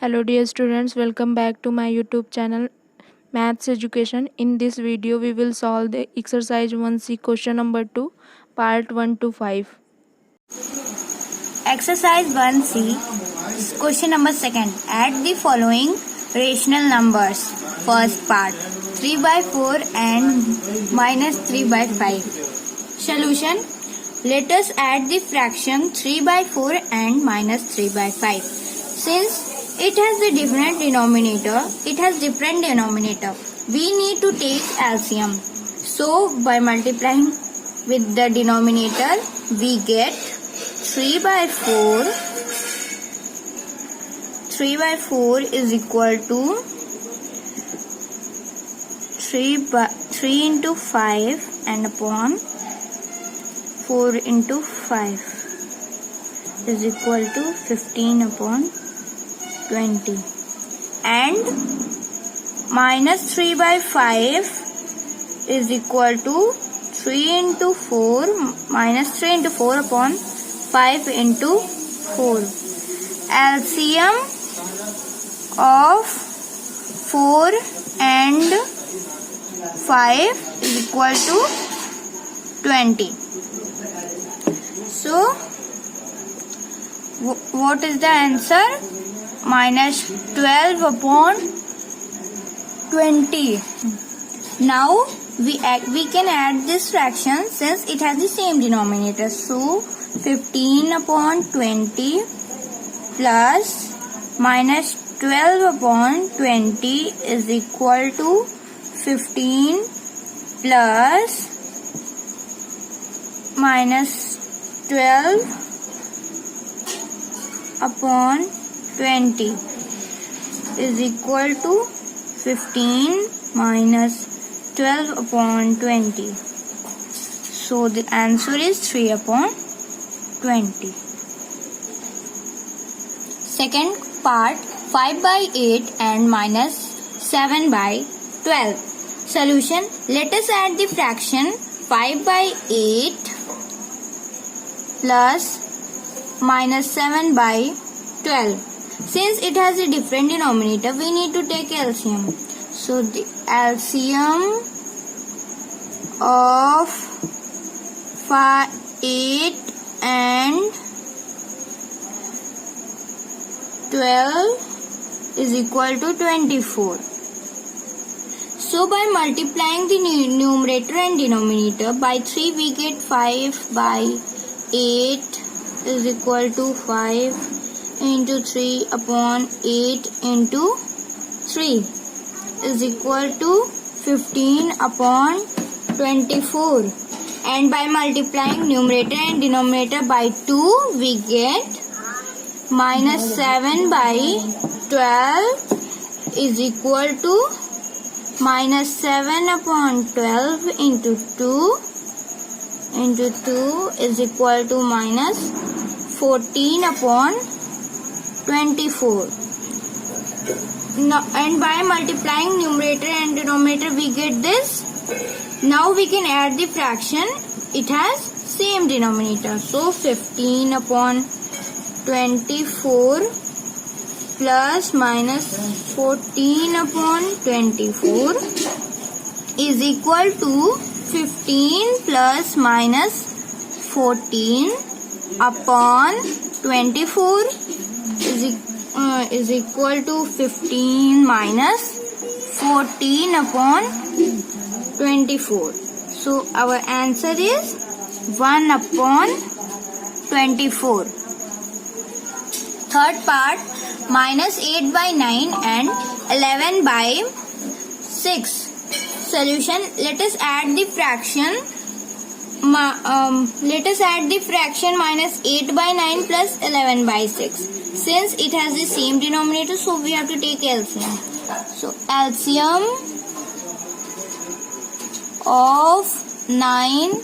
Hello dear students, welcome back to my YouTube channel Maths Education. In this video we will solve the exercise 1C question number 2 part 1 to 5. Exercise 1C, question number 2nd. Add the following rational numbers. First part, 3 by 4 and minus 3 by 5. Solution, let us add the fraction 3 by 4 and minus 3 by 5. Since it has a different denominator, we need to take LCM. So, by multiplying with the denominator, we get 3 by 4. 3 by 4 is equal to 3 into 5 and upon 4 into 5 is equal to 15 upon 20. And minus 3 by 5 is equal to 3 into 4 minus 3 into 4 upon 5 into 4. LCM of 4 and 5 is equal to 20. So, what is the answer? Minus 12 upon 20. Now, we can add this fraction since it has the same denominator. So, 15 upon 20 plus minus 12 upon 20 is equal to 15 plus minus 12 upon 20 is equal to 15 minus 12 upon 20. So the answer is 3 upon 20. Second part, 5 by 8 and minus 7 by 12. Solution, let us add the fraction 5 by 8 plus minus 7 by 12. Since it has a different denominator, we need to take LCM. So the LCM of 8 and 12 is equal to 24. So by multiplying the numerator and denominator by 3, we get 5 by 8 is equal to 5 into 3 upon 8 into 3 is equal to 15 upon 24. And by multiplying numerator and denominator by 2, we get minus 7 by 12 is equal to minus 7 upon 12 into 2 is equal to minus 14 upon 24. Now, and by multiplying numerator and denominator, we get this. Now we can add the fraction. It has same denominator. So 15 upon 24 plus minus 14 upon 24 is equal to 15 plus minus 14 upon 24 is equal to 15 minus 14 upon 24. So our answer is 1 upon 24. Third part, minus 8 by 9 and 11 by 6. Solution, let us add the fraction. Minus 8 by 9 plus 11 by 6. Since it has the same denominator, so we have to take LCM. So LCM of 9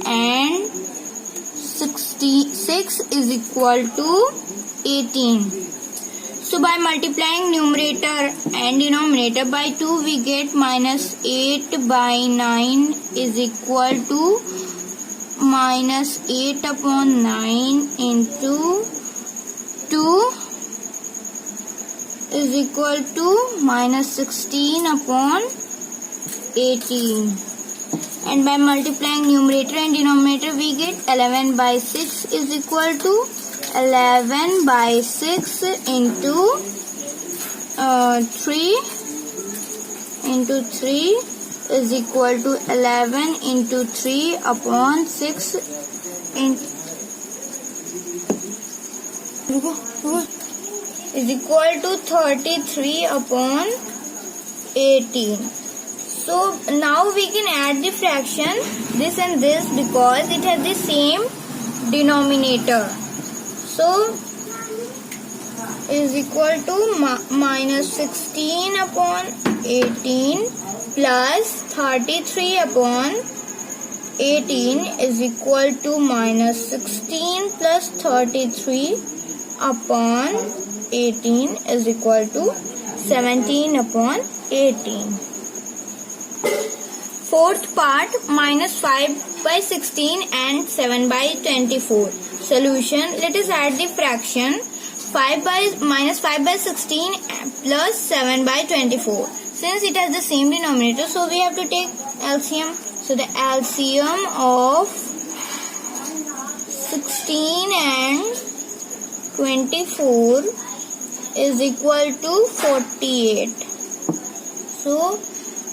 and 66 is equal to 18. So by multiplying numerator and denominator by 2, we get minus 8 by 9 is equal to minus 8 upon 9 into 2 is equal to minus 16 upon 18. And by multiplying numerator and denominator, we get 11 by 6 is equal to 11 by 6 into 3 is equal to 11 into 3 upon 6 is equal to 33 upon 18. So now we can add the fraction this and this because it has the same denominator. So is equal to minus 16 upon 18 plus 33 upon 18 is equal to minus 16 plus 33 upon 18 is equal to 17 upon 18. Fourth part, minus 5 by 16 and 7 by 24. Solution, let us add the fraction minus 5 by 16 plus 7 by 24. Since it has the same denominator, so we have to take LCM. So the LCM of 16 and 24 is equal to 48. So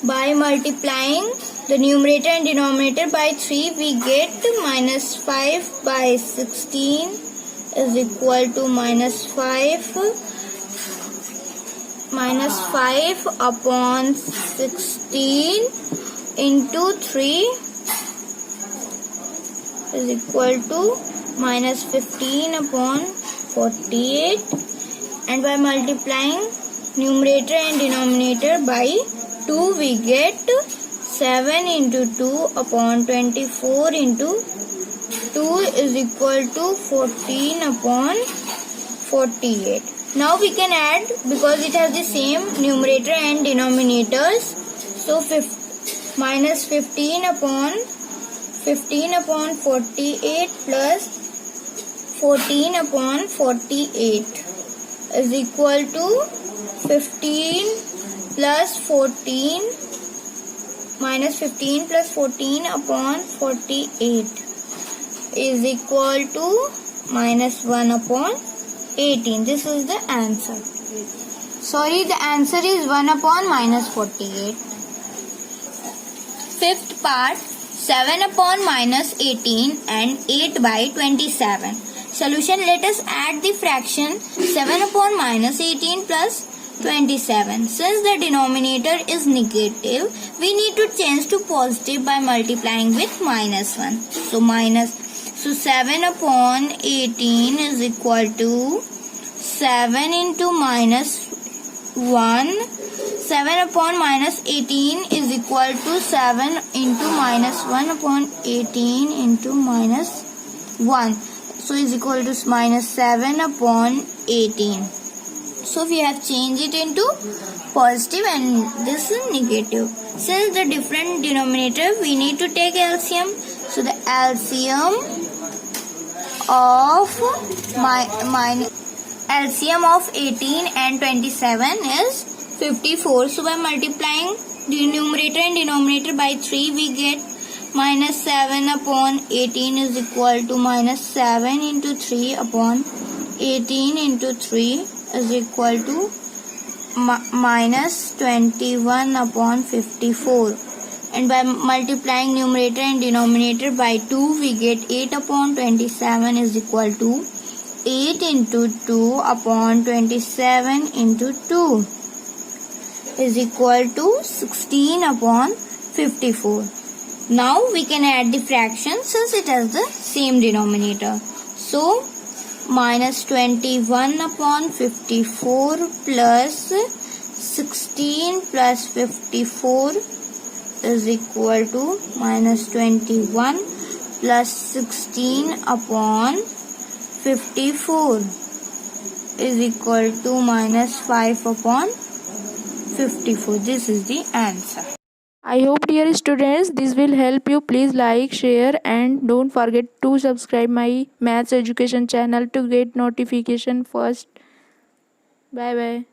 by multiplying the numerator and denominator by 3, we get minus 5 by 16 is equal to minus 5 upon 16 into 3 is equal to minus 15 upon 48. And by multiplying numerator and denominator by 2, we get 7 into 2 upon 24 into 2 is equal to 14 upon 48. Now we can add because it has the same numerator and denominators. So minus 15 upon 48 plus 14 upon 48 is equal to 15 plus 14 minus 15 plus 14 upon 48 is equal to minus 1 upon 18. This is the answer. Sorry, the answer is 1 upon minus 48. Fifth part, 7 upon minus 18 and 8 by 27. Solution, let us add the fraction 7 upon minus 18 plus 27. Since the denominator is negative, we need to change to positive by multiplying with minus 1. So 7 upon 18 is equal to 7 into minus 1. 7 upon minus 18 is equal to 7 into minus 1 upon 18 into minus 1. So is equal to minus 7 upon 18. So we have changed it into positive and this is negative. Since the different denominator, we need to take LCM. So the LCM of LCM of 18 and 27 is 54. So by multiplying the numerator and denominator by 3, we get minus 7 upon 18 is equal to minus 7 into 3 upon 18 into 3 is equal to minus 21 upon 54. And by multiplying numerator and denominator by 2, we get 8 upon 27 is equal to 8 into 2 upon 27 into 2 is equal to 16 upon 54. Now we can add the fraction since it has the same denominator. So minus 21 upon 54 plus 16 plus 54 is equal to minus 21 plus 16 upon 54 is equal to minus 5 upon 54. This is the answer. I hope, dear students, this will help you. Please like, share and don't forget to subscribe my maths education channel to get notification first. Bye bye.